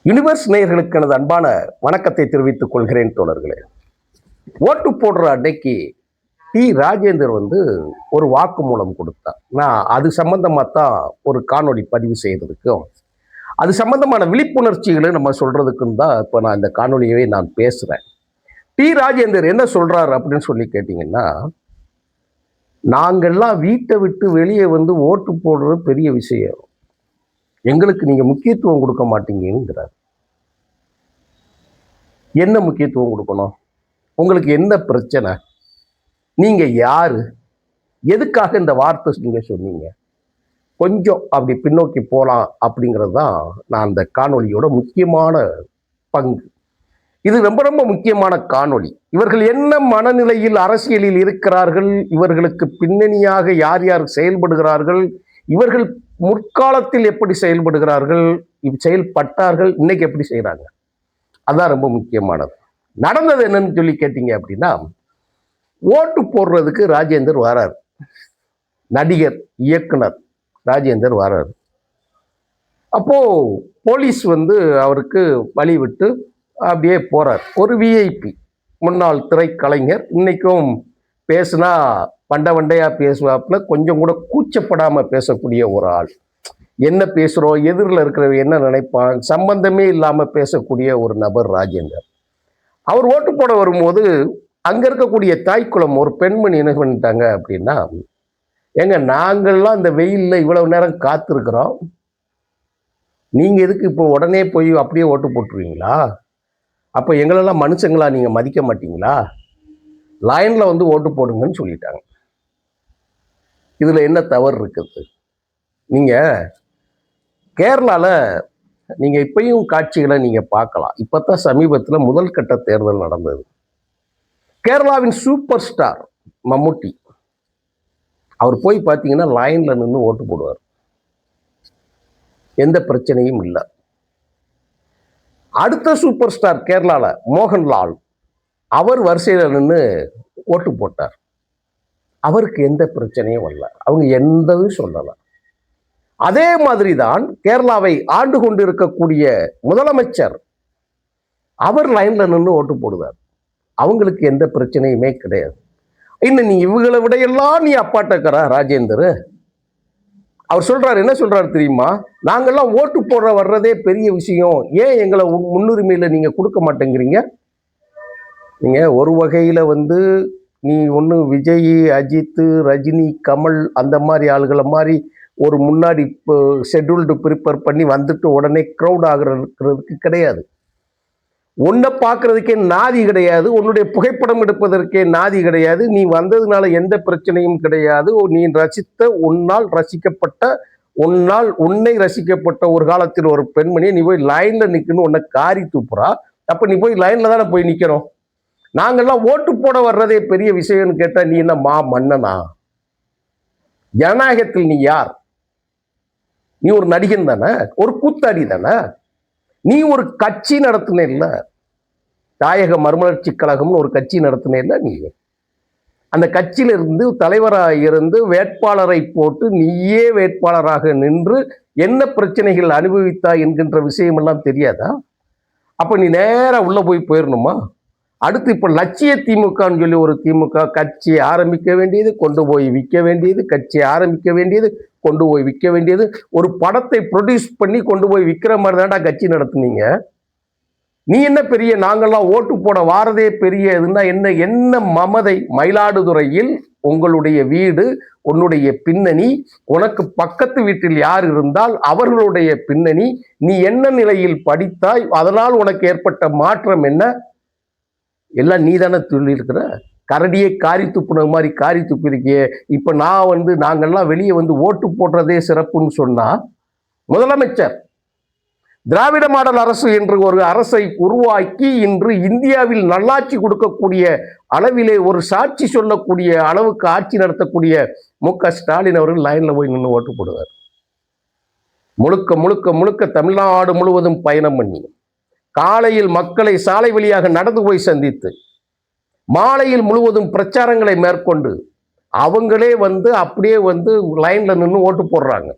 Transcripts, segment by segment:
Universe நேயர்களுக்கு எனது அன்பான வணக்கத்தை தெரிவித்துக் கொள்கிறேன் தோழர்களே. ஓட்டு போடுற அன்னைக்கு ராஜேந்தர் ஒரு வாக்குமூலம் கொடுத்தார். நான் அது சம்பந்தமா தான் ஒரு காணொளி பதிவு செய்யறதுக்கும் அது சம்பந்தமான விழிப்புணர்ச்சிகளை நம்ம சொல்றதுக்கும் தான் இப்போ நான் இந்த காணொலியவே நான் பேசுறேன். ராஜேந்தர் என்ன சொல்றாரு அப்படின்னு சொல்லி கேட்டீங்கன்னா, நாங்கள்லாம் வீட்டை விட்டு வெளியே ஓட்டு போடுறது பெரிய விஷயம், எங்களுக்கு நீங்க முக்கியத்துவம் கொடுக்க மாட்டீங்கிறார். என்ன முக்கியத்துவம் கொடுக்கணும்? உங்களுக்கு என்ன பிரச்சனை? நீங்க யாரு? எதுக்காக இந்த வார்த்தை நீங்க சொன்னீங்க? கொஞ்சம் அப்படி பின்னோக்கி போலாம் அப்படிங்கிறது தான் நான் அந்த காணொலியோட முக்கியமான பங்கு. இது ரொம்ப ரொம்ப முக்கியமான காணொளி. இவர்கள் என்ன மனநிலையில் அரசியலில் இருக்கிறார்கள், இவர்களுக்கு பின்னணியாக யார் யார் செயல்படுகிறார்கள், இவர்கள் முற்காலத்தில் எப்படி செயல்படுகிறார்கள், செயல்பட்டார்கள், இன்னைக்கு எப்படி செய்யறாங்க, அதான் ரொம்ப முக்கியமானது. நடந்தது என்னன்னு சொல்லி கேட்டீங்க அப்படின்னா, ஓட்டு போடுறதுக்கு ராஜேந்தர் வராரு. நடிகர் இயக்குனர் ராஜேந்தர் வராரு. அப்போ போலீஸ் அவருக்கு வழி விட்டு அப்படியே போறார். ஒரு விஐபி, முன்னாள் திரைக்கலைஞர், இன்னைக்கும் பேசுனா வண்டையா பேசுவாப்புல, கொஞ்சம் கூட கூச்சப்படாம பேசக்கூடிய ஒரு ஆள். என்ன பேசுறோம், எதிரில் இருக்கிறவ என்ன நினைப்பான், சம்பந்தமே இல்லாம பேசக்கூடிய ஒரு நபர் ராஜேந்தர். அவர் ஓட்டு போட வரும்போது அங்க இருக்கக்கூடிய தாய்க்குளம் ஒரு பெண்மணி என்ன பண்ணிட்டாங்க அப்படின்னா, ஏங்க நாங்கள்லாம் இந்த வெயில்ல இவ்வளவு நேரம் காத்திருக்கிறோம், நீங்க எதுக்கு இப்போ உடனே போய் அப்படியே ஓட்டு போட்டுருவீங்களா? அப்ப எங்களெல்லாம் மனுஷங்களா, நீங்க மதிக்க மாட்டீங்களா? லைன்ல ஓட்டு போடுங்கன்னு சொல்லிட்டாங்க. இதுல என்ன தவறு இருக்குது? நீங்க கேரளால நீங்க இப்பயும் காட்சிகளை நீங்க பார்க்கலாம். இப்பதான் சமீபத்தில் முதல் கட்ட தேர்தல் நடந்தது. கேரளாவின் சூப்பர் ஸ்டார் மம்முட்டி, அவர் போய் பார்த்தீங்கன்னா லைன்ல நின்று ஓட்டு போடுவார், எந்த பிரச்சனையும் இல்லை. அடுத்த சூப்பர் ஸ்டார் கேரளால மோகன்லால், அவர் வரிசையில் நின்று ஓட்டு போட்டார், அவருக்கு எந்த பிரச்சனையும் வரல, அவங்க எந்தவும் சொல்லலை. அதே மாதிரி தான் கேரளாவை ஆண்டு கொண்டு இருக்கக்கூடிய முதலமைச்சர், அவர் லைன்ல நின்று ஓட்டு போடுவார், அவங்களுக்கு எந்த பிரச்சனையுமே கிடையாது. இன்னும் நீ இவங்களை விடையெல்லாம் நீ அப்பாட்டக்கிறா ராஜேந்தர். அவர் சொல்றாரு, என்ன சொல்றாரு தெரியுமா, நாங்கெல்லாம் ஓட்டு போடுற வர்றதே பெரிய விஷயம், ஏன் எங்களை முன்னுரிமையில நீங்க கொடுக்க மாட்டேங்கிறீங்க? நீங்க ஒரு வகையில நீ ஒன்று விஜய், அஜித், ரஜினி, கமல் அந்த மாதிரி ஆளுகளை மாதிரி ஒரு முன்னாடி ஷெட்யூல்டு ப்ரிப்பேர் பண்ணி வந்துட்டு உடனே க்ரௌட் ஆகிறதுக்கு கிடையாது. உன்னை பார்க்கறதுக்கே நாதி கிடையாது, உன்னுடைய புகைப்படம் எடுப்பதற்கே நாதி கிடையாது, நீ வந்ததுனால எந்த பிரச்சனையும் கிடையாது. நீ ரசித்த, உன்னால் ரசிக்கப்பட்ட, உன்னை ரசிக்கப்பட்ட ஒரு காலத்தில் ஒரு பெண்மணியை நீ போய் லைன்ல நிற்கணும், உன்னை காரி தூப்புறா. அப்ப நீ போய் லைன்ல தானே போய் நிற்கணும். நாங்கள்லாம் ஓட்டு போட வர்றதே பெரிய விஷயம்னு கேட்டா நீ என்ன மன்னனா? ஜனநாயகத்தில் நீ யார்? நீ ஒரு நடிகன் தானே, ஒரு கூத்தாடி தானே. நீ ஒரு கட்சி நடத்தின இல்ல, தாயக மறுமலர்ச்சி கழகம்னு ஒரு கட்சி நடத்தின இல்ல. நீ அந்த கட்சியில இருந்து தலைவராக இருந்து வேட்பாளரை போட்டு நீயே வேட்பாளராக நின்று என்ன பிரச்சனைகள் அனுபவித்தாய் என்கின்ற விஷயம் எல்லாம் தெரியாதா? அப்ப நீ நேரா உள்ள போயிடணுமா? அடுத்து இப்ப லட்சிய திமுகன்னு சொல்லி ஒரு திமுக கட்சி ஆரம்பிக்க வேண்டியது, கொண்டு போய் விற்க வேண்டியது, கட்சி ஆரம்பிக்க வேண்டியது, கொண்டு போய் விற்க வேண்டியது, ஒரு படத்தை ப்ரொடியூஸ் பண்ணி கொண்டு போய் விற்கிற மாதிரி தான்டா கட்சி நடத்துனீங்க. நீ என்ன பெரிய, நாங்கள்லாம் ஓட்டு போட வாரதே பெரிய இதுன்னா என்ன? என்ன மமதை? மயிலாடுதுறையில் உங்களுடைய வீடு, உன்னுடைய பின்னணி, உனக்கு பக்கத்து வீட்டில் யார் இருந்தால் அவர்களுடைய பின்னணி, நீ என்ன நிலையில் படித்தாய், அதனால் உனக்கு ஏற்பட்ட மாற்றம் என்ன, எல்லாம் நீ தானே சொல்லியிருக்கிற. கரடியே காரி துப்புன மாதிரி காரி துப்பிருக்கியே. இப்ப நான் நாங்கள்லாம் வெளியே ஓட்டு போடுறதே சிறப்புன்னு சொன்னா, முதலமைச்சர் திராவிட மாடல் அரசு என்று ஒரு அரசை உருவாக்கி இன்று இந்தியாவில் நல்லாட்சி கொடுக்கக்கூடிய அளவிலே ஒரு சாட்சி சொல்லக்கூடிய அளவுக்கு ஆட்சி நடத்தக்கூடிய மு.க.ஸ்டாலின் அவர்கள் லைன்ல போய் நின்று ஓட்டு போடுவார். முழுக்க முழுக்க முழுக்க தமிழ்நாடு முழுவதும் பயணம் பண்ணி, காலையில் மக்களை சாலை வழியாக நடந்து போய் சந்தித்து, மாலையில் முழுவதும் பிரச்சாரங்களை மேற்கொண்டு, அவங்களே அப்படியே லைன்ல நின்று ஓட்டு போடுறாங்க.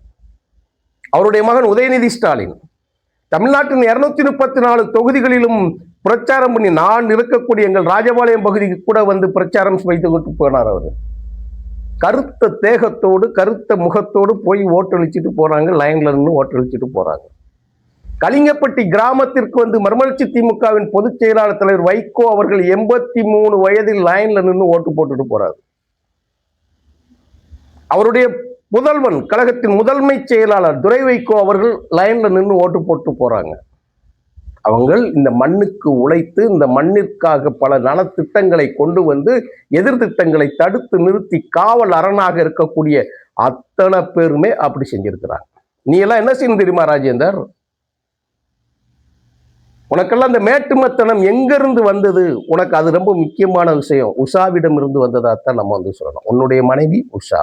அவருடைய மகன் உதயநிதி ஸ்டாலின் தமிழ்நாட்டின் 234 தொகுதிகளிலும் பிரச்சாரம் பண்ணி, நான் இருக்கக்கூடிய எங்கள் ராஜபாளையம் பகுதிக்கு கூட வந்து பிரச்சாரம் வைத்து கொண்டு போனார் அவர். கருத்த தேகத்தோடு கருத்த முகத்தோடு போய் ஓட்டளிச்சுட்டு போறாங்க, லைன்ல நின்று ஓட்டளிச்சுட்டு போறாங்க. கலிங்கப்பட்டி கிராமத்திற்கு வந்து மறுமலர்ச்சி திமுகவின் பொதுச் செயலாளர் தலைவர் வைகோ அவர்கள் 83 வயதில் லைன்ல நின்று ஓட்டு போட்டுட்டு போறாரு. அவருடைய முதல்வன், கழகத்தின் முதன்மை செயலாளர் துரை வைகோ அவர்கள் லைன்ல நின்று ஓட்டு போட்டு போறாங்க. அவங்க இந்த மண்ணுக்கு உழைத்து இந்த மண்ணிற்காக பல நலத்திட்டங்களை கொண்டு வந்து எதிர் திட்டங்களை தடுத்து நிறுத்தி காவல் அரணாக இருக்கக்கூடிய அத்தனை பேருமே அப்படி செஞ்சிருக்கிறாங்க. நீ எல்லாம் என்ன செய்யணும் தெரியுமா ராஜேந்தர்? உனக்கெல்லாம் அந்த மேட்டுமத்தனம் எங்கிருந்து வந்தது? உனக்கு அது ரொம்ப முக்கியமான விஷயம். உஷாவிடம் இருந்து வந்ததாத்தான் நம்ம வந்து சொல்லணும். உன்னுடைய மனைவி உஷா,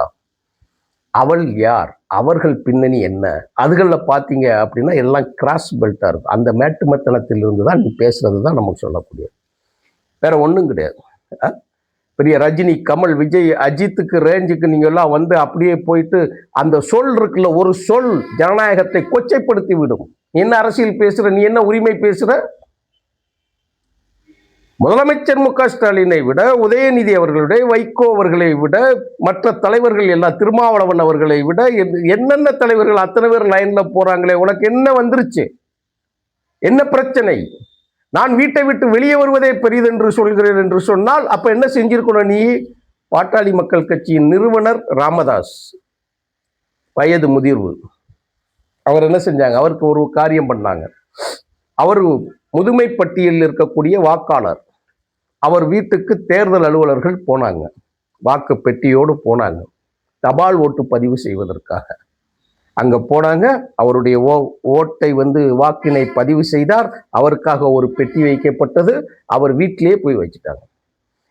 அவள் யார், அவர்கள் பின்னணி என்ன, அதுகளில் பார்த்தீங்க அப்படின்னா எல்லாம் கிராஸ் பெல்ட்டாக இருக்கும். அந்த மேட்டுமத்தனத்தில் இருந்து தான் நீ பேசுறது தான் நமக்கு சொல்லக்கூடியது, வேற ஒன்றும் கிடையாது. பெரிய ரஜினி, கமல், விஜய், அஜித்துக்கு ரேஞ்சுக்கு நீங்க எல்லாம் வந்து அப்படியே போயிட்டு அந்த சொல் இருக்குல்ல, ஒரு சொல் ஜனநாயகத்தை கொச்சைப்படுத்தி விடும். நீ என்ன அரசியல் பேசுற, நீ என்ன உரிமை பேசுற? முதலமைச்சர் மு க ஸ்டாலினை விட, உதயநிதி அவர்களை, வைகோ அவர்களை விட, மற்ற தலைவர்கள் எல்லாம், திருமாவளவன் அவர்களை விட என்னென்ன தலைவர்கள் அத்தனை பேர் லைன்ல போறாங்களே, உனக்கு என்ன வந்துருச்சு? என்ன பிரச்சனை? நான் வீட்டை விட்டு வெளியே வருவதே பெரிதென்று சொல்கிறேன் என்று சொன்னால் அப்ப என்ன செஞ்சிருக்கணும் நீ? பாட்டாளி மக்கள் கட்சியின் நிறுவனர் ராமதாஸ், வயது முதிர்வு, அவர் என்ன செஞ்சாங்க? அவருக்கு ஒரு காரியம் பண்ணாங்க. அவர் முதுமை பட்டியலில் இருக்கக்கூடிய வாக்காளர், அவர் வீட்டுக்கு தேர்தல் அலுவலர்கள் போனாங்க, வாக்கு பெட்டியோடு போனாங்க, தபால் ஓட்டு பதிவு செய்வதற்காக. அங்க போனாங்க, அவருடைய ஓட்டை வந்து வாக்கினை பதிவு செய்தார், அவருக்காக ஒரு பெட்டி வைக்கப்பட்டது, அவர் வீட்டிலேயே போய் வச்சுட்டாங்க.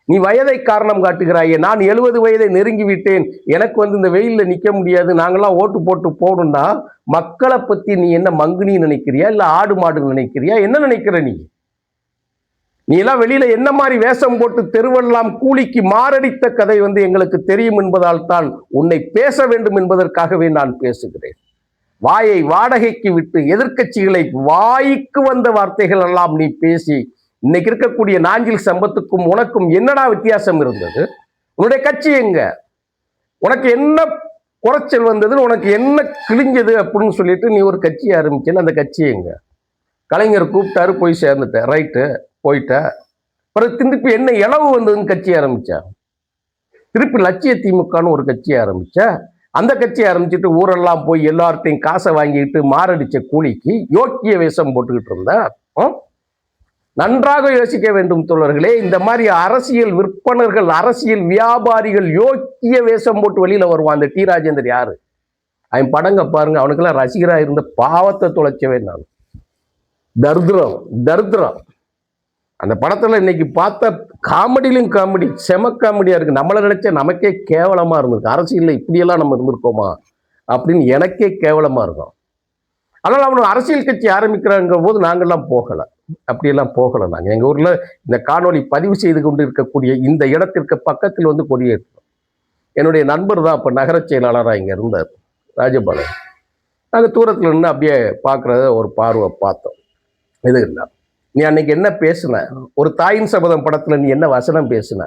நீ வயதை காரணம் காட்டுகிறாயே, நான் 70 வயதை நெருங்கி விட்டேன், எனக்கு வந்து இந்த வெயில்ல நிக்க முடியாது, நாங்கெல்லாம் ஓட்டு போட்டு போகணும்னா மக்களை பத்தி நீ என்ன மங்குனி நினைக்கிறியா, இல்ல ஆடு மாடு நினைக்கிறியா, என்ன நினைக்கிற நீ? நீ எல்லாம் வெளியில என்ன மாதிரி வேஷம் போட்டு தெருவெல்லாம் கூலிக்கு மாரடித்த கதை வந்து எங்களுக்கு தெரியும் என்பதால் தான் உன்னை பேச வேண்டும் என்பதற்காகவே நான் பேசுகிறேன். வாயை வாடகைக்கு விட்டு எதிர்க்கட்சிகளை வாய்க்கு வந்த வார்த்தைகள் எல்லாம் நீ பேசி, இன்னைக்கு இருக்கக்கூடிய நாஞ்சில் சம்பத்துக்கும் உனக்கும் என்னடா வித்தியாசம் இருந்தது? உன்னுடைய கட்சி எங்க? உனக்கு என்ன குறைச்சல் வந்தது, உனக்கு என்ன கிழிஞ்சது அப்படின்னு சொல்லிட்டு நீ ஒரு கட்சி ஆரம்பிச்சல, அந்த கட்சி எங்க? கலைஞர் கூப்பிட்டாரு, போய் சேர்ந்துட்ட, ரைட்டு, போயிட்ட. பிறகு திருப்பி என்ன இளவு வந்ததுன்னு கட்சி ஆரம்பிச்சா, திருப்பி லட்சிய திமுகன்னு ஒரு கட்சி ஆரம்பிச்சா, அந்த கட்சி ஆரம்பிச்சுட்டு ஊரெல்லாம் போய் எல்லார்ட்டையும் காசை வாங்கிட்டு மாரடிச்ச கூலிக்கு யோக்கிய வேஷம் போட்டுக்கிட்டு இருந்தா. நன்றாக யோசிக்க வேண்டும் தோழர்களே. இந்த மாதிரி அரசியல் விற்பனர்கள், அரசியல் வியாபாரிகள் யோக்கிய வேஷம் போட்டு வெளியில வருவான். அந்த டி ராஜேந்தர் யாரு? அவன் படங்க பாருங்க, அவனுக்கெல்லாம் ரசிகரா இருந்த பாவத்தை தொலைச்சவே நான். தரித்திரம் தரித்திரம். அந்த படத்துல இன்னைக்கு பார்த்த காமெடியிலும் காமெடி, செம காமெடியா இருக்கு. நம்மளை நினைச்ச நமக்கே கேவலமா இருந்திருக்கு. அரசியல்ல இப்படியெல்லாம் நம்ம இருந்திருக்கோமா அப்படின்னு எனக்கே கேவலமா இருக்கும். ஆனால் அவனு அரசியல் கட்சி ஆரம்பிக்கிறாங்க போது நாங்கள்லாம் போகலை, அப்படியெல்லாம் போகலை. நாங்கள் எங்கள் ஊரில் இந்த காணொலி பதிவு செய்து கொண்டு இருக்கக்கூடிய இந்த இடத்திற்கு பக்கத்தில் வந்து கொடியேற்றோம். என்னுடைய நண்பர் தான் அப்போ நகர செயலாளராக இங்கே இருந்தார், ராஜபாளையம். நாங்கள் தூரத்தில் நின்று அப்படியே பார்க்குறத ஒரு பார்வை பார்த்தோம். இது இல்லை, நீ அன்னைக்கு என்ன பேசுன? ஒரு தாயின் சபதம் படத்தில் நீ என்ன வசனம் பேசுன?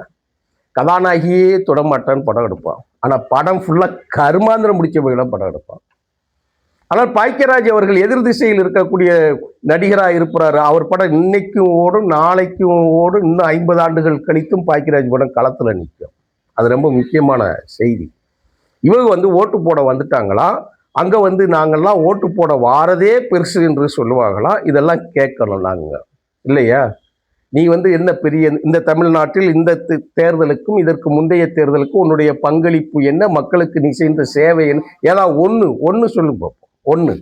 கதாநாயகியே தொடமாட்டான்னு படம் எடுப்பான், ஆனால் படம் ஃபுல்லாக கருமாந்திரம் முடிச்ச போயெல்லாம் படம் எடுப்பான். ஆனால் பாக்கியராஜ் அவர்கள் எதிர் திசையில் இருக்கக்கூடிய நடிகராக இருப்பார். அவர் படம் இன்னைக்கும் ஓடும், நாளைக்கும் ஓடும், இன்னும் 50 ஆண்டுகள் கழித்தும் பாக்கியராஜ் படம் களத்தில் நிற்கும். அது ரொம்ப முக்கியமான செய்தி. இவங்க வந்து ஓட்டு போட வந்துட்டாங்களா, அங்கே வந்து நாங்கள்லாம் ஓட்டு போட வாரதே பெருசு என்று சொல்லுவாங்களா? இதெல்லாம் கேட்கணும் நாங்கள், இல்லையா? நீ வந்து என்ன பெரிய இந்த தமிழ்நாட்டில் இந்த தேர்தலுக்கும் இதற்கு முந்தைய தேர்தலுக்கும் உன்னுடைய பங்களிப்பு என்ன, மக்களுக்கு நீ செய்த சேவை என்ன, ஏதாவது ஒன்று சொல்லு பார்ப்போம். ஒன்று,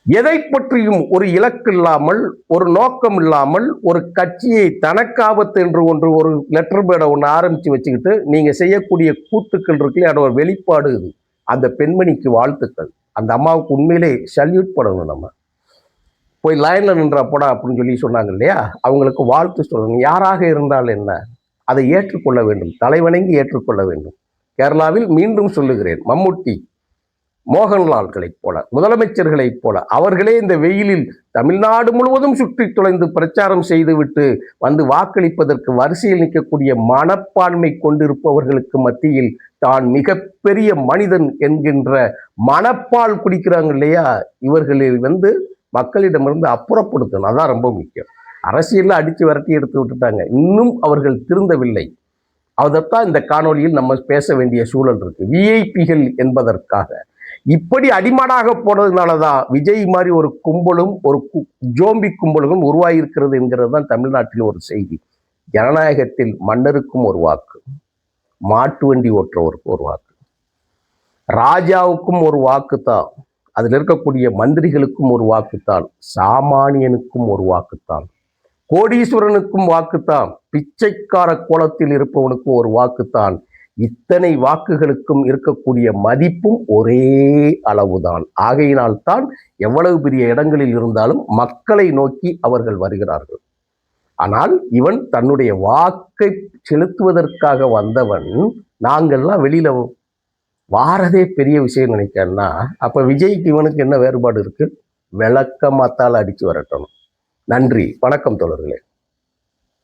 எதை பற்றியும் ஒரு இலக்கு இல்லாமல், ஒரு நோக்கம் இல்லாமல், ஒரு கட்சியை தனக்காபத்து என்று ஒரு லெட்டர் பேடை ஒன்று ஆரம்பித்து வச்சுக்கிட்டு நீங்கள் செய்யக்கூடிய கூத்துக்கள் இருக்குல்லையே, அதோட வெளிப்பாடு இது. அந்த பெண்மணிக்கு வாழ்த்துக்கள். அந்த அம்மாவுக்கு உண்மையிலே சல்யூட் பண்ணணும். நம்ம போய் லைனில் நின்றா போடா அப்படின்னு சொல்லி சொன்னாங்க இல்லையா, அவங்களுக்கு வாழ்த்து சொல்லணும். யாராக இருந்தால் என்ன, அதை ஏற்றுக்கொள்ள வேண்டும், தலைவணங்கி ஏற்றுக்கொள்ள வேண்டும். கேரளாவில் மீண்டும் சொல்லுகிறேன், மம்முட்டி மோகன்லால்களைப் போல, முதலமைச்சர்களைப் போல அவர்களே இந்த வெயிலில் தமிழ்நாடு முழுவதும் சுற்றி துளைந்து பிரச்சாரம் செய்துவிட்டு வந்து வாக்களிப்பதற்கு வரிசையில் நிற்கக்கூடிய மனப்பான்மை கொண்டிருப்பவர்களுக்கு மத்தியில் தான் மிகப்பெரிய மனிதன் என்கின்ற மனப்பால் குடிக்கிறாங்க இல்லையா, இவர்களில் மக்களிடமிருந்து அப்புறப்படுத்தணும். அதான் ரொம்ப முக்கியம். அரசியலில் அடித்து விரட்டி எடுத்து விட்டுட்டாங்க, இன்னும் அவர்கள் திருந்தவில்லை. அதைத்தான் இந்த காணொலியில் நம்ம பேச வேண்டிய சூழல் இருக்கு. விஐபிகள் என்பதற்காக இப்படி அடிமாடாக போனதுனாலதான் விஜய் மாதிரி ஒரு கும்பலும் ஒரு ஜோம்பி கும்பலும் உருவாகியிருக்கிறது என்கிறது தான் தமிழ்நாட்டில் ஒரு செய்தி. ஜனநாயகத்தில் மன்னருக்கும் ஒரு வாக்கு, மாட்டு வண்டி ஓட்டுறவருக்கும் ஒரு வாக்கு, ராஜாவுக்கும் ஒரு வாக்குத்தான், அதில் இருக்கக்கூடிய மந்திரிகளுக்கும் ஒரு வாக்குத்தான், சாமானியனுக்கும் ஒரு வாக்குத்தான், கோடீஸ்வரனுக்கும் வாக்குத்தான், பிச்சைக்கார கோலத்தில் இருப்பவனுக்கும் ஒரு வாக்குத்தான். இத்தனை வாக்குகளுக்கும் இருக்கக்கூடிய மதிப்பும் ஒரே அளவுதான். ஆகையினால்தான் எவ்வளவு பெரிய இடங்களில் இருந்தாலும் மக்களை நோக்கி அவர்கள் வருகிறார்கள். ஆனால் இவன் தன்னுடைய வாக்கை செலுத்துவதற்காக வந்தவன், நாங்கள்லாம் வெளியில வாரதே பெரிய விஷயம் நினைக்கிறேன்னா, அப்ப விஜய்க்கு இவனுக்கு என்ன வேறுபாடு இருக்கு? விளக்கமாத்தால் அடிச்சு வரட்டணும். நன்றி, வணக்கம் தோழர்களே.